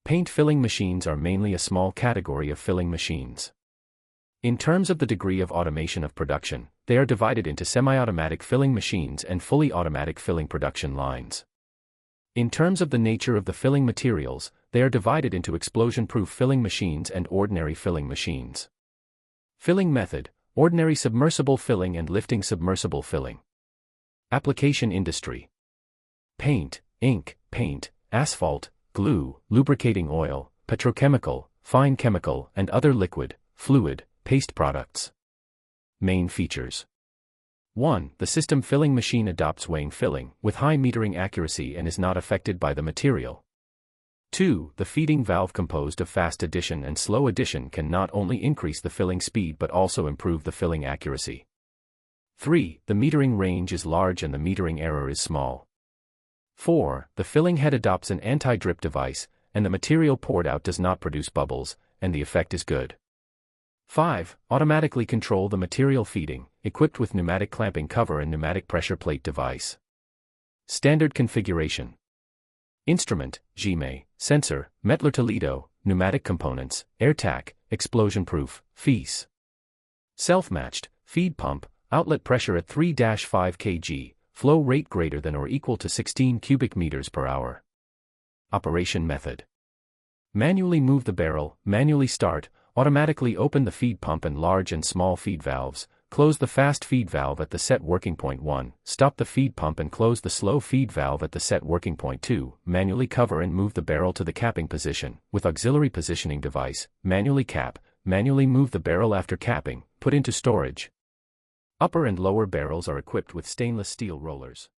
Paint filling machines are mainly a small category of filling machines. In terms of the degree of automation of production, they are divided into semi-automatic filling machines and fully automatic filling production lines. In terms of the nature of the filling materials, they are divided into explosion-proof filling machines and ordinary filling machines. Filling method: ordinary submersible filling and lifting submersible filling. Application industry: paint, ink, paint, asphalt, glue, lubricating oil, petrochemical, fine chemical, and other liquid, fluid, paste products. Main features: 1. The system filling machine adopts weighing filling with high metering accuracy and is not affected by the material. 2. The feeding valve composed of fast addition and slow addition can not only increase the filling speed but also improve the filling accuracy. 3. The metering range is large and the metering error is small. 4. The filling head adopts an anti-drip device, and the material poured out does not produce bubbles, and the effect is good. 5. Automatically control the material feeding, equipped with pneumatic clamping cover and pneumatic pressure plate device. Standard configuration: instrument, GMA, sensor, Mettler Toledo, pneumatic components, air-tack, explosion-proof, FIS. Self-matched, feed pump, outlet pressure at 3-5 kg, flow rate greater than or equal to 16 cubic meters per hour. Operation method: manually move the barrel, manually start, automatically open the feed pump and large and small feed valves, close the fast feed valve at the set working point 1, stop the feed pump and close the slow feed valve at the set working point 2, manually cover and move the barrel to the capping position, with auxiliary positioning device, manually cap, manually move the barrel after capping, put into storage. Upper and lower barrels are equipped with stainless steel rollers.